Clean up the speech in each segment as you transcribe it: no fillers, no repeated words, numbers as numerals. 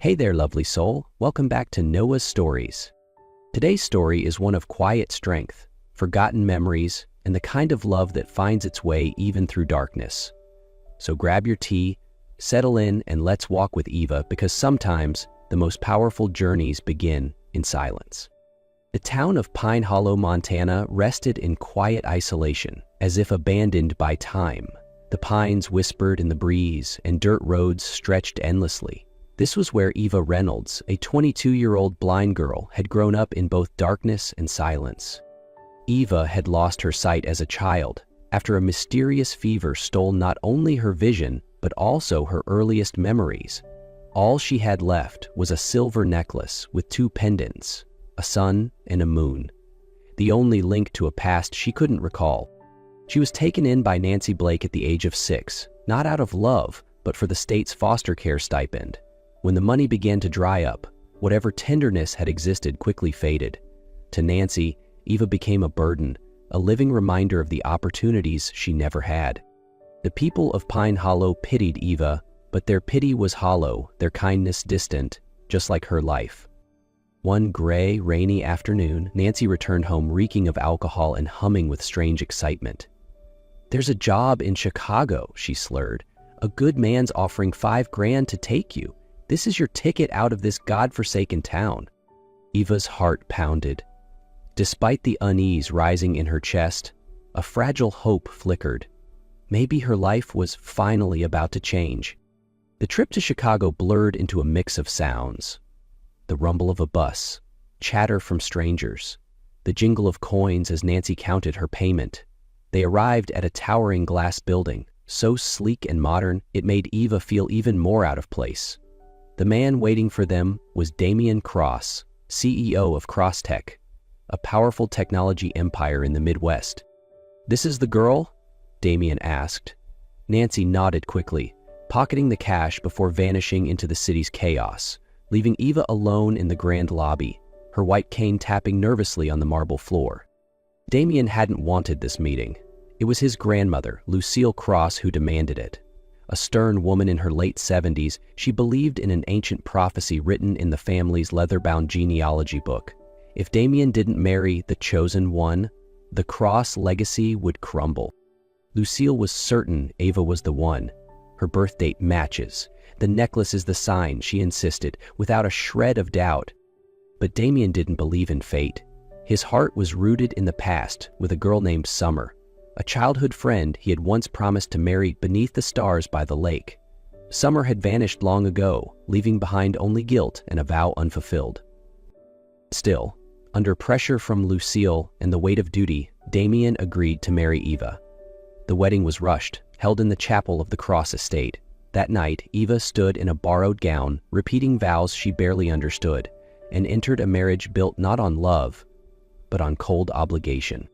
Hey there, lovely soul. Welcome back to Noah's Stories. Today's story is one of quiet strength, forgotten memories, and the kind of love that finds its way even through darkness. So grab your tea, settle in, and let's walk with Eva, because sometimes the most powerful journeys begin in silence. The town of Pine Hollow, Montana rested in quiet isolation, as if abandoned by time. The pines whispered in the breeze, and dirt roads stretched endlessly. This was where Eva Reynolds, a 22-year-old blind girl, had grown up in both darkness and silence. Eva had lost her sight as a child after a mysterious fever stole not only her vision, but also her earliest memories. All she had left was a silver necklace with two pendants, a sun and a moon, the only link to a past she couldn't recall. She was taken in by Nancy Blake at the age of 6, not out of love, but for the state's foster care stipend. When the money began to dry up, whatever tenderness had existed quickly faded. To Nancy, Eva became a burden, a living reminder of the opportunities she never had. The people of Pine Hollow pitied Eva, but their pity was hollow, their kindness distant, just like her life. One gray, rainy afternoon, Nancy returned home reeking of alcohol and humming with strange excitement. "There's a job in Chicago," she slurred. "A good man's offering $5,000 to take you. This is your ticket out of this godforsaken town." Eva's heart pounded. Despite the unease rising in her chest, a fragile hope flickered. Maybe her life was finally about to change. The trip to Chicago blurred into a mix of sounds. The rumble of a bus, chatter from strangers, the jingle of coins as Nancy counted her payment. They arrived at a towering glass building, so sleek and modern it made Eva feel even more out of place. The man waiting for them was Damian Cross, CEO of Crosstech, a powerful technology empire in the Midwest. "This is the girl?" Damian asked. Nancy nodded quickly, pocketing the cash before vanishing into the city's chaos, leaving Eva alone in the grand lobby, her white cane tapping nervously on the marble floor. Damian hadn't wanted this meeting. It was his grandmother, Lucille Cross, who demanded it. A stern woman in her late 70s, she believed in an ancient prophecy written in the family's leather-bound genealogy book. If Damian didn't marry the chosen one, the Cross legacy would crumble. Lucille was certain Eva was the one. Her birth date matches. The necklace is the sign, she insisted, without a shred of doubt. But Damian didn't believe in fate. His heart was rooted in the past with a girl named Summer, a childhood friend he had once promised to marry beneath the stars by the lake. Summer had vanished long ago, leaving behind only guilt and a vow unfulfilled. Still, under pressure from Lucille and the weight of duty, Damian agreed to marry Eva. The wedding was rushed, held in the chapel of the Cross estate. That night, Eva stood in a borrowed gown, repeating vows she barely understood, and entered a marriage built not on love, but on cold obligation.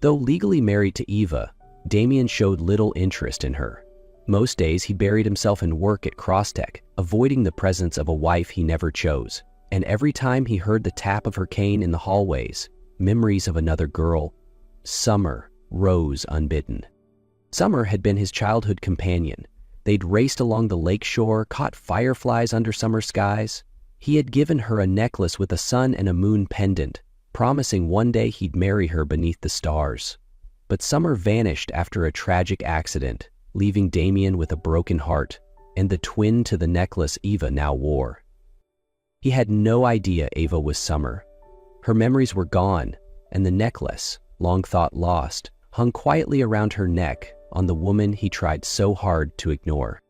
Though legally married to Eva, Damian showed little interest in her. Most days he buried himself in work at Crosstech, avoiding the presence of a wife he never chose. And every time he heard the tap of her cane in the hallways, memories of another girl, Summer, rose unbidden. Summer had been his childhood companion. They'd raced along the lakeshore, caught fireflies under summer skies. He had given her a necklace with a sun and a moon pendant, promising one day he'd marry her beneath the stars. But Summer vanished after a tragic accident, leaving Damian with a broken heart and the twin to the necklace Eva now wore. He had no idea Eva was Summer. Her memories were gone, and the necklace, long thought lost, hung quietly around her neck on the woman he tried so hard to ignore.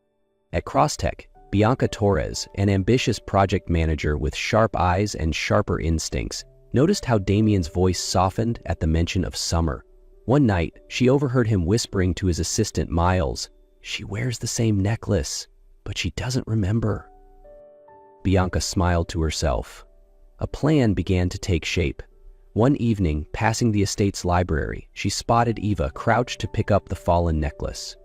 At Crosstech, Bianca Torres, an ambitious project manager with sharp eyes and sharper instincts, noticed how Damian's voice softened at the mention of Summer. One night, she overheard him whispering to his assistant Miles, "She wears the same necklace, but she doesn't remember." Bianca smiled to herself. A plan began to take shape. One evening, passing the estate's library, she spotted Eva crouched to pick up the fallen necklace.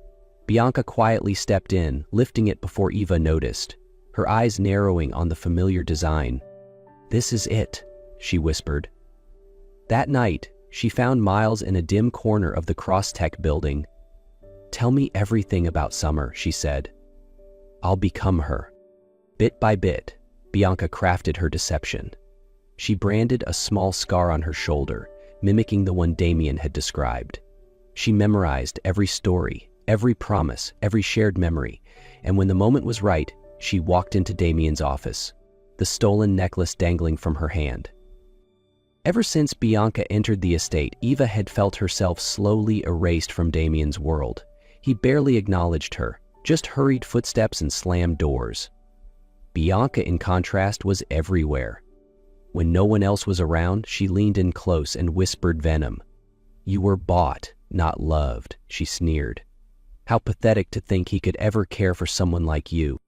Bianca quietly stepped in, lifting it before Eva noticed, her eyes narrowing on the familiar design. "This is it," she whispered. That night, she found Miles in a dim corner of the Crosstech building. "Tell me everything about Summer," she said. "I'll become her." Bit by bit, Bianca crafted her deception. She branded a small scar on her shoulder, mimicking the one Damien had described. She memorized every story, every promise, every shared memory, and when the moment was right, she walked into Damien's office, the stolen necklace dangling from her hand. Ever since Bianca entered the estate, Eva had felt herself slowly erased from Damien's world. He barely acknowledged her, just hurried footsteps and slammed doors. Bianca, in contrast, was everywhere. When no one else was around, she leaned in close and whispered venom. "You were bought, not loved," she sneered. "How pathetic to think he could ever care for someone like you."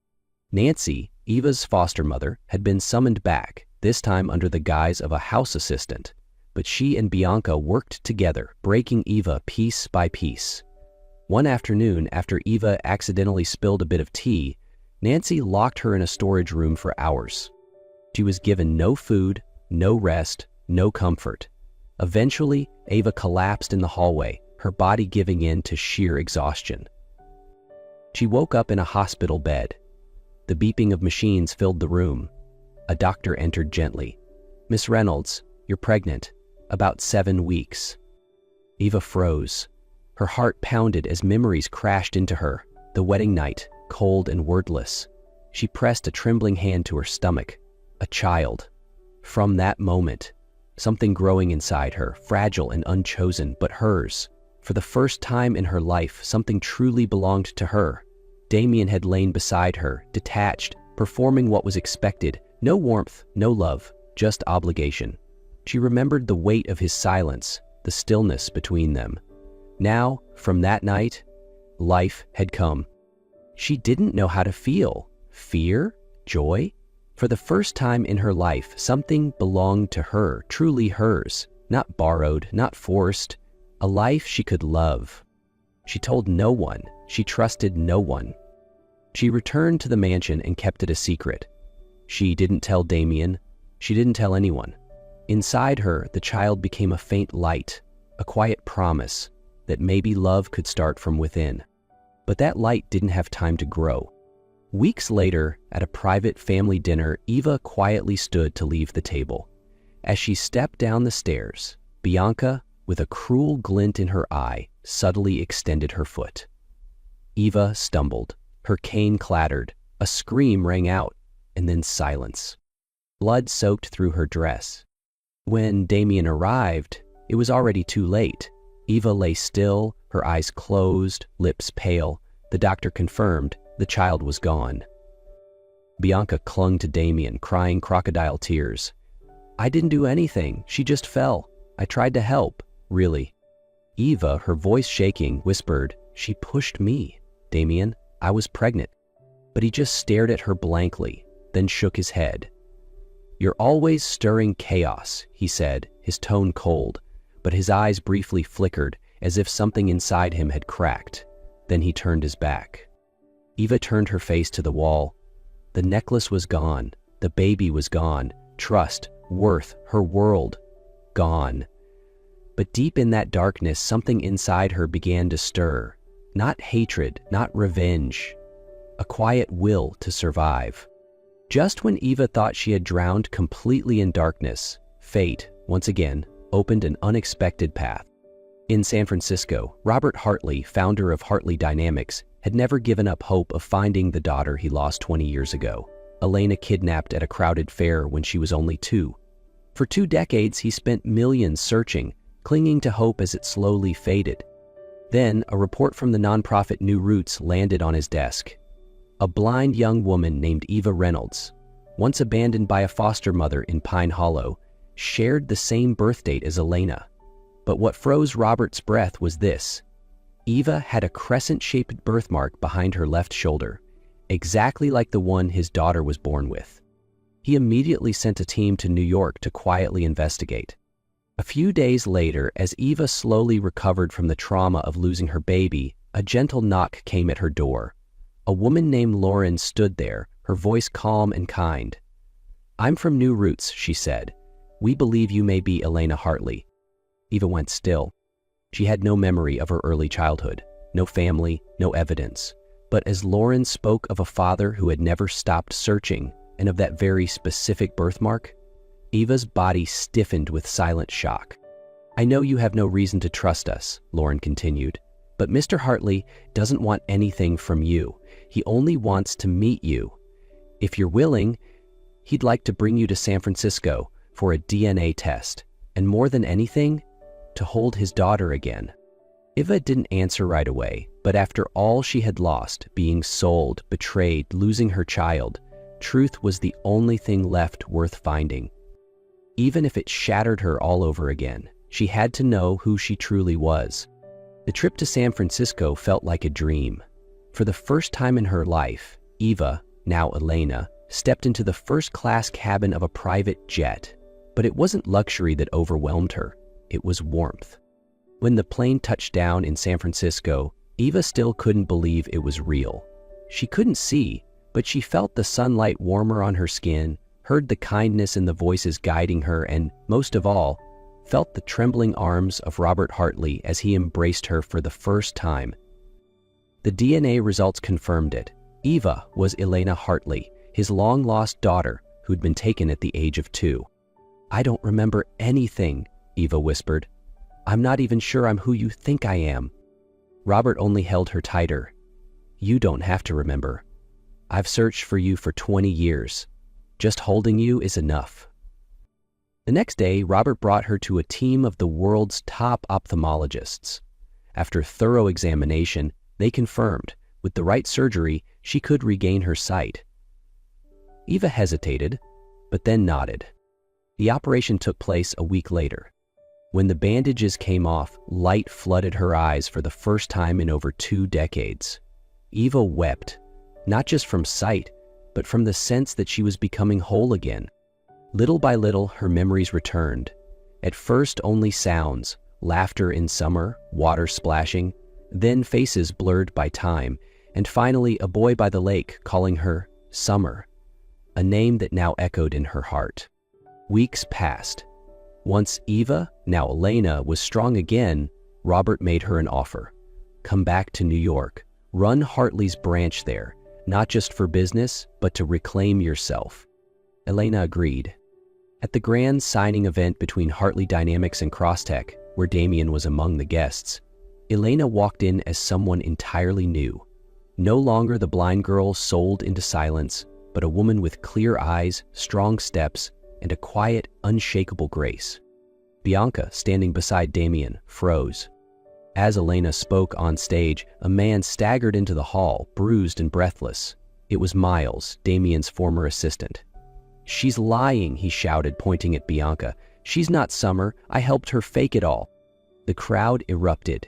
Nancy, Eva's foster mother, had been summoned back, this time under the guise of a house assistant, but she and Bianca worked together, breaking Eva piece by piece. One afternoon, after Eva accidentally spilled a bit of tea, Nancy locked her in a storage room for hours. She was given no food, no rest, no comfort. Eventually, Eva collapsed in the hallway, her body giving in to sheer exhaustion. She woke up in a hospital bed. The beeping of machines filled the room. A doctor entered gently. "Miss Reynolds, you're pregnant. About 7 weeks." Eva froze. Her heart pounded as memories crashed into her. The wedding night, cold and wordless. She pressed a trembling hand to her stomach. A child. From that moment, something growing inside her, fragile and unchosen, but hers. For the first time in her life, something truly belonged to her. Damien had lain beside her, detached, performing what was expected. No warmth, no love, just obligation. She remembered the weight of his silence, the stillness between them. Now, from that night, life had come. She didn't know how to feel. Fear? Joy? For the first time in her life, something belonged to her, truly hers, not borrowed, not forced, a life she could love. She told no one. She trusted no one. She returned to the mansion and kept it a secret. She didn't tell Damien. She didn't tell anyone. Inside her, the child became a faint light, a quiet promise that maybe love could start from within. But that light didn't have time to grow. Weeks later, at a private family dinner, Eva quietly stood to leave the table. As she stepped down the stairs, Bianca, with a cruel glint in her eye, subtly extended her foot. Eva stumbled. Her cane clattered. A scream rang out, and then silence. Blood soaked through her dress. When Damien arrived, it was already too late. Eva lay still, her eyes closed, lips pale. The doctor confirmed the child was gone. Bianca clung to Damien, crying crocodile tears. "I didn't do anything. She just fell. I tried to help." "Really?" Eva, her voice shaking, whispered, "She pushed me, Damien. I was pregnant." But he just stared at her blankly, then shook his head. "You're always stirring chaos," he said, his tone cold, but his eyes briefly flickered as if something inside him had cracked. Then he turned his back. Eva turned her face to the wall. The necklace was gone. The baby was gone. Trust, worth, her world, gone. But deep in that darkness, something inside her began to stir. Not hatred, not revenge. A quiet will to survive. Just when Eva thought she had drowned completely in darkness, fate, once again, opened an unexpected path. In San Francisco, Robert Hartley, founder of Hartley Dynamics, had never given up hope of finding the daughter he lost 20 years ago. Elena kidnapped at a crowded fair when she was only 2. For 2 decades, he spent millions searching, clinging to hope as it slowly faded. Then, a report from the nonprofit New Roots landed on his desk. A blind young woman named Eva Reynolds, once abandoned by a foster mother in Pine Hollow, shared the same birth date as Elena. But what froze Robert's breath was this. Eva had a crescent-shaped birthmark behind her left shoulder, exactly like the one his daughter was born with. He immediately sent a team to New York to quietly investigate. A few days later, as Eva slowly recovered from the trauma of losing her baby, a gentle knock came at her door. A woman named Lauren stood there, her voice calm and kind. "I'm from New Roots," she said. "We believe you may be Elena Hartley." Eva went still. She had no memory of her early childhood, no family, no evidence. But as Lauren spoke of a father who had never stopped searching, and of that very specific birthmark? Eva's body stiffened with silent shock. "I know you have no reason to trust us," Lauren continued, "but Mr. Hartley doesn't want anything from you. He only wants to meet you. If you're willing, he'd like to bring you to San Francisco for a DNA test, and more than anything, to hold his daughter again." Eva didn't answer right away, but after all she had lost, being sold, betrayed, losing her child, truth was the only thing left worth finding. Even if it shattered her all over again, she had to know who she truly was. The trip to San Francisco felt like a dream. For the first time in her life, Eva, now Elena, stepped into the first-class cabin of a private jet. But it wasn't luxury that overwhelmed her, it was warmth. When the plane touched down in San Francisco, Eva still couldn't believe it was real. She couldn't see, but she felt the sunlight warmer on her skin, heard the kindness in the voices guiding her, and, most of all, felt the trembling arms of Robert Hartley as he embraced her for the first time. The DNA results confirmed it. Eva was Elena Hartley, his long-lost daughter who'd been taken at the age of 2. "I don't remember anything," Eva whispered. "I'm not even sure I'm who you think I am." Robert only held her tighter. "You don't have to remember. I've searched for you for 20 years. Just holding you is enough." The next day, Robert brought her to a team of the world's top ophthalmologists. After thorough examination, they confirmed, with the right surgery, she could regain her sight. Eva hesitated, but then nodded. The operation took place a week later. When the bandages came off, light flooded her eyes for the first time in over 2 decades. Eva wept, not just from sight, but from the sense that she was becoming whole again. Little by little, her memories returned. At first, only sounds, laughter in summer, water splashing, then faces blurred by time, and finally a boy by the lake calling her Summer, a name that now echoed in her heart. Weeks passed. Once Eva, now Elena, was strong again, Robert made her an offer. Come back to New York. Run Hartley's branch there, not just for business, but to reclaim yourself. Elena agreed. At the grand signing event between Hartley Dynamics and Crosstech, where Damien was among the guests, Elena walked in as someone entirely new. No longer the blind girl sold into silence, but a woman with clear eyes, strong steps, and a quiet, unshakable grace. Bianca, standing beside Damien, froze. As Elena spoke on stage, a man staggered into the hall, bruised and breathless. It was Miles, Damien's former assistant. "She's lying," he shouted, pointing at Bianca. "She's not Summer. I helped her fake it all." The crowd erupted.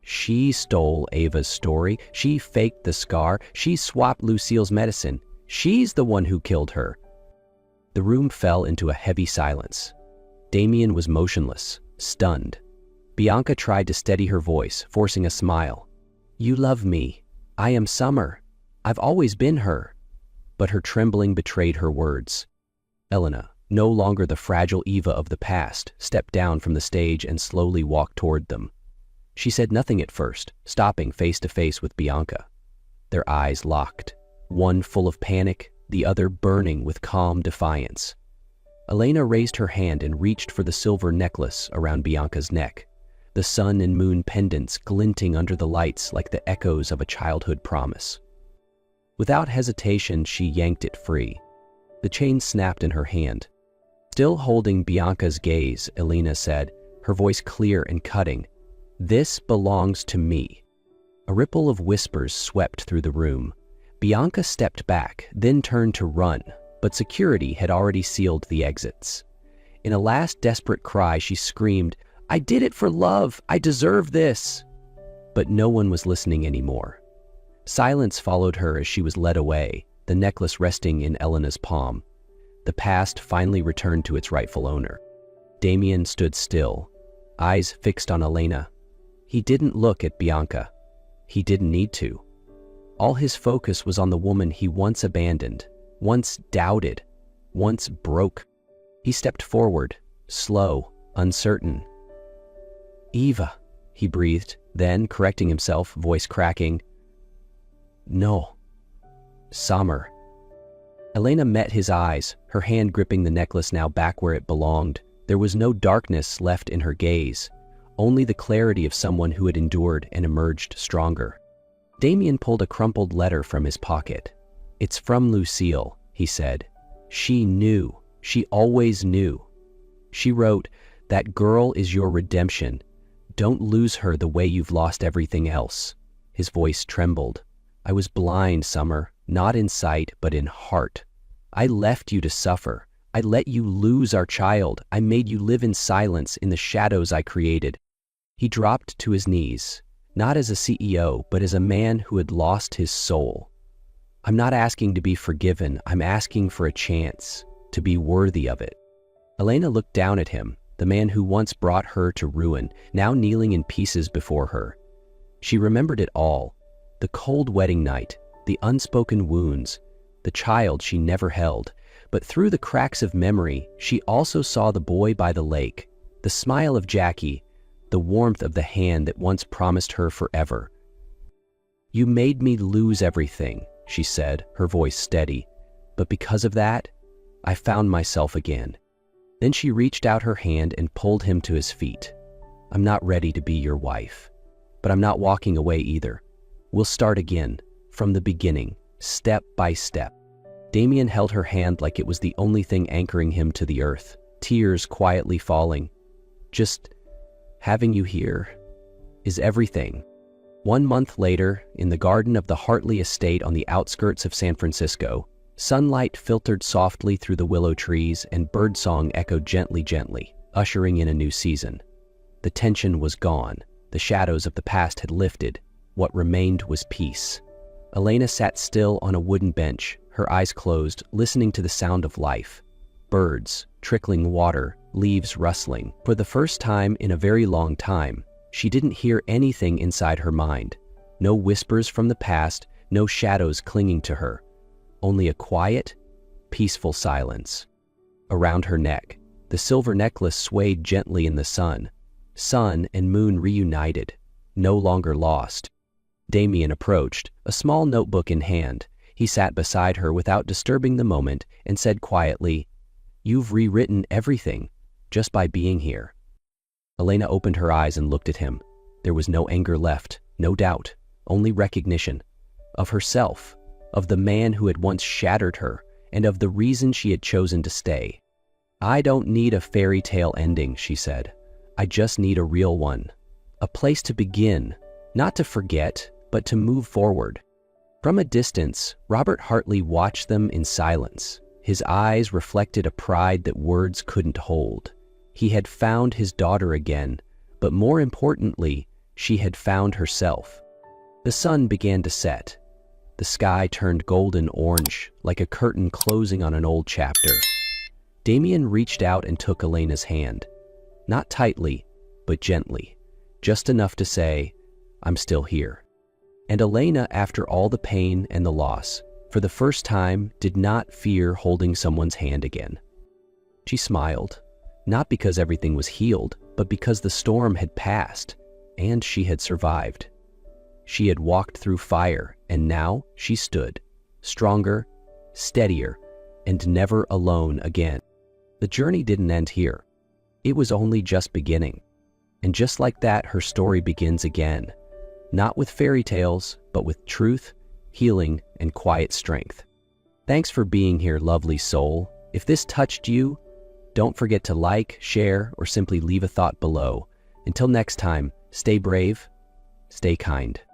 "She stole Ava's story. She faked the scar. She swapped Lucille's medicine. She's the one who killed her." The room fell into a heavy silence. Damien was motionless, stunned. Bianca tried to steady her voice, forcing a smile. "You love me. I am Summer. I've always been her." But her trembling betrayed her words. Elena, no longer the fragile Eva of the past, stepped down from the stage and slowly walked toward them. She said nothing at first, stopping face to face with Bianca. Their eyes locked, one full of panic, the other burning with calm defiance. Elena raised her hand and reached for the silver necklace around Bianca's neck, the sun and moon pendants glinting under the lights like the echoes of a childhood promise. Without hesitation, she yanked it free. The chain snapped in her hand. Still holding Bianca's gaze, Elena said, her voice clear and cutting, "This belongs to me." A ripple of whispers swept through the room. Bianca stepped back, then turned to run, but security had already sealed the exits. In a last desperate cry, she screamed, "I did it for love! I deserve this!" But no one was listening anymore. Silence followed her as she was led away, the necklace resting in Elena's palm. The past finally returned to its rightful owner. Damien stood still, eyes fixed on Elena. He didn't look at Bianca. He didn't need to. All his focus was on the woman he once abandoned, once doubted, once broke. He stepped forward, slow, uncertain. "Eva," he breathed, then, correcting himself, voice cracking, "No, Summer." Elena met his eyes, her hand gripping the necklace now back where it belonged. There was no darkness left in her gaze, only the clarity of someone who had endured and emerged stronger. Damien pulled a crumpled letter from his pocket. "It's from Lucille," he said. "She knew. She always knew. She wrote, 'That girl is your redemption. Don't lose her the way you've lost everything else.'" His voice trembled. "I was blind, Summer, not in sight, but in heart. I left you to suffer. I let you lose our child. I made you live in silence in the shadows I created." He dropped to his knees, not as a CEO, but as a man who had lost his soul. "I'm not asking to be forgiven. I'm asking for a chance to be worthy of it." Elena looked down at him, the man who once brought her to ruin, now kneeling in pieces before her. She remembered it all: the cold wedding night, the unspoken wounds, the child she never held. But through the cracks of memory, she also saw the boy by the lake, the smile of Jackie, the warmth of the hand that once promised her forever. "You made me lose everything," she said, her voice steady. "But because of that, I found myself again." Then she reached out her hand and pulled him to his feet. "I'm not ready to be your wife, but I'm not walking away either. We'll start again, from the beginning, step by step." Damien held her hand like it was the only thing anchoring him to the earth, tears quietly falling. "Just having you here is everything." 1 month later, in the garden of the Hartley estate on the outskirts of San Francisco, sunlight filtered softly through the willow trees and birdsong echoed gently, ushering in a new season. The tension was gone. The shadows of the past had lifted. What remained was peace. Elena sat still on a wooden bench, her eyes closed, listening to the sound of life. Birds, trickling water, leaves rustling. For the first time in a very long time, she didn't hear anything inside her mind. No whispers from the past, no shadows clinging to her. Only a quiet, peaceful silence. Around her neck, the silver necklace swayed gently in the sun. Sun and moon reunited, no longer lost. Damien approached, a small notebook in hand. He sat beside her without disturbing the moment and said quietly, "You've rewritten everything, just by being here." Elena opened her eyes and looked at him. There was no anger left, no doubt, only recognition. Of herself, of the man who had once shattered her, and of the reason she had chosen to stay. "I don't need a fairy tale ending," she said. "I just need a real one. A place to begin, not to forget, but to move forward." From a distance, Robert Hartley watched them in silence. His eyes reflected a pride that words couldn't hold. He had found his daughter again, but more importantly, she had found herself. The sun began to set. The sky turned golden orange, like a curtain closing on an old chapter. Damien reached out and took Elena's hand. Not tightly, but gently, just enough to say, "I'm still here." And Elena, after all the pain and the loss, for the first time, did not fear holding someone's hand again. She smiled, not because everything was healed, but because the storm had passed, and she had survived. She had walked through fire, and now she stood, stronger, steadier, and never alone again. The journey didn't end here. It was only just beginning. And just like that, her story begins again. Not with fairy tales, but with truth, healing, and quiet strength. Thanks for being here, lovely soul. If this touched you, don't forget to like, share, or simply leave a thought below. Until next time, stay brave, stay kind.